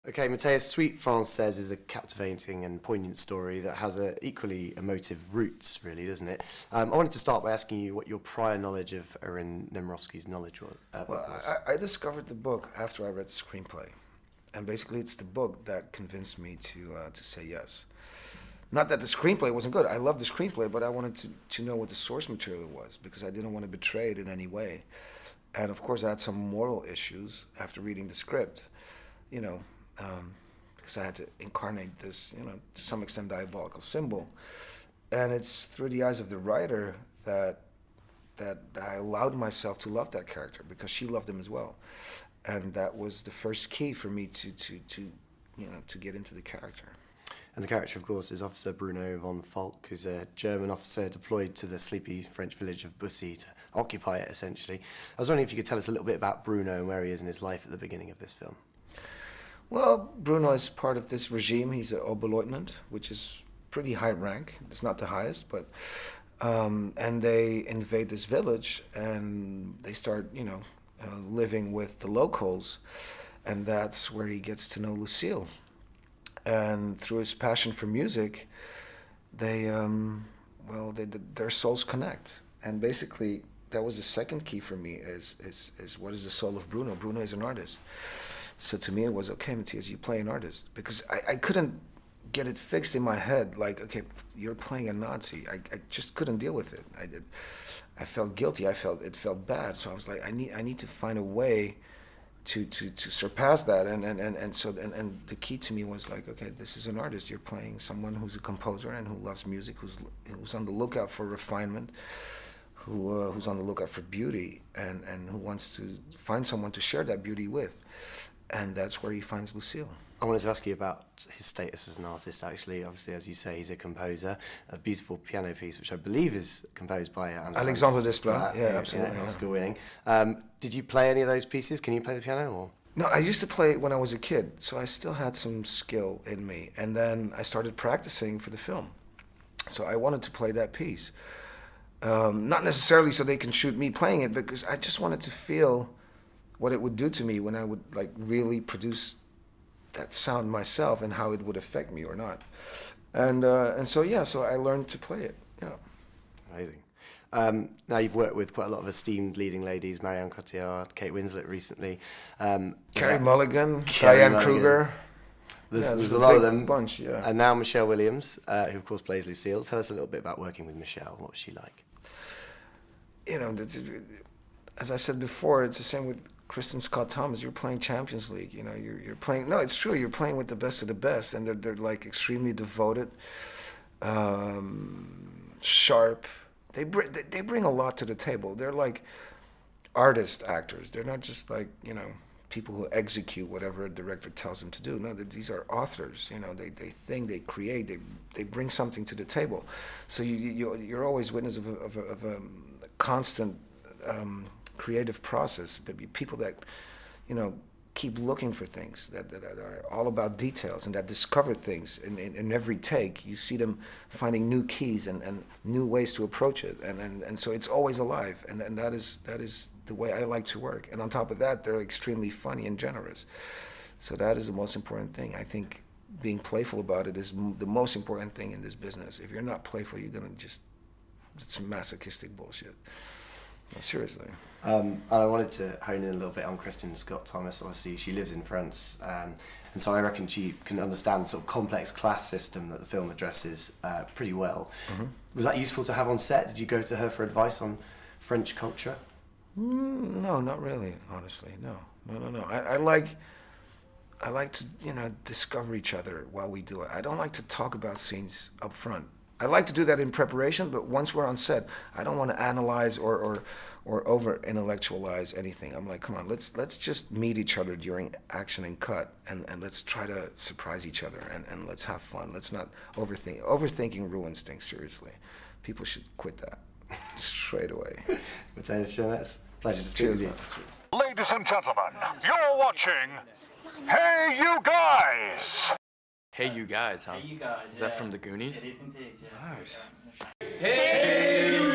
Okay, Matthias, Suite Française is a captivating and poignant story that has equally emotive roots, really, doesn't it? I wanted to start by asking you what your prior knowledge of Erin Nemrovsky's knowledge was. I discovered the book after I read the screenplay, and basically it's the book that convinced me to say yes. Not that the screenplay wasn't good. I loved the screenplay, but I wanted to know what the source material was because I didn't want to betray it in any way. And of course, I had some moral issues after reading the script, because I had to incarnate this, to some extent diabolical symbol. And it's through the eyes of the writer that I allowed myself to love that character because she loved him as well. And that was the first key for me to get into the character. And the character, of course, is Officer Bruno von Falk, who's a German officer deployed to the sleepy French village of Bussy to occupy it, essentially. I was wondering if you could tell us a little bit about Bruno and where he is in his life at the beginning of this film. Well, Bruno is part of this regime. He's an Oberleutnant, which is pretty high rank. It's not the highest, but... and they invade this village, and they start, living with the locals, and that's where he gets to know Lucille. And through his passion for music, their souls connect. And basically, that was the second key for me is what is the soul of Bruno? Bruno is an artist. So to me, it was, okay, Matthias, you play an artist. Because I couldn't get it fixed in my head, like, okay, you're playing a Nazi. I just couldn't deal with it. I felt guilty. It felt bad. So I was like, I need to find a way to surpass that, and so the key to me was like, okay, this is an artist. You're playing someone who's a composer and who loves music, who's on the lookout for refinement, who's on the lookout for beauty, and who wants to find someone to share that beauty with, and that's where he finds Lucille. I wanted to ask you about his status as an artist, actually. Obviously, as you say, he's a composer. A beautiful piano piece, which I believe is composed by Alexandre Desplat. Yeah, absolutely. Yeah, Oscar winning. Did you play any of those pieces? Can you play the piano? Or? No, I used to play when I was a kid, so I still had some skill in me. And then I started practicing for the film. So I wanted to play that piece. Not necessarily so they can shoot me playing it, because I just wanted to feel what it would do to me when I would really produce that sound myself and how it would affect me or not. And so I learned to play it. Yeah. Amazing. Now you've worked with quite a lot of esteemed leading ladies, Marianne Cotillard, Kate Winslet recently. Carey Mulligan, Diane Kruger. There's a lot of them. Bunch, yeah. And now Michelle Williams, who of course plays Lucille. Tell us a little bit about working with Michelle. What was she like? As I said before, it's the same with Kristin Scott Thomas. You're playing Champions League. You're playing. No, it's true. You're playing with the best of the best, and they're like extremely devoted, sharp. They bring a lot to the table. They're like artist actors. They're not just like people who execute whatever a director tells them to do. No, these are authors. They think, they create, they bring something to the table. So you're always witness of a constant creative process. But people that keep looking for things that are all about details and that discover things in every take. You see them finding new keys and new ways to approach it, and so it's always alive, and that is the way I like to work. And on top of that, they're extremely funny and generous. So that is the most important thing. I think being playful about it is the most important thing in this business. If you're not playful, you're gonna it's masochistic bullshit. No, seriously. And I wanted to hone in a little bit on Kristin Scott Thomas. Obviously, she lives in France, and so I reckon she can understand the sort of complex class system that the film addresses pretty well. Mm-hmm. Was that useful to have on set? Did you go to her for advice on French culture? No, not really. Honestly, no. I like to discover each other while we do it. I don't like to talk about scenes up front. I like to do that in preparation, but once we're on set, I don't want to analyze or over-intellectualize anything. I'm like, come on, let's just meet each other during action and cut, and let's try to surprise each other, and let's have fun. Let's not overthink. Overthinking ruins things, seriously. People should quit that straight away. Matthias Schoenaerts, pleasure to speak with you. Ladies and gentlemen, you're watching Hey You Guys! Hey You Guys, huh? Hey You Guys. Is that from the Goonies? It is indeed, yes. Nice. Hey You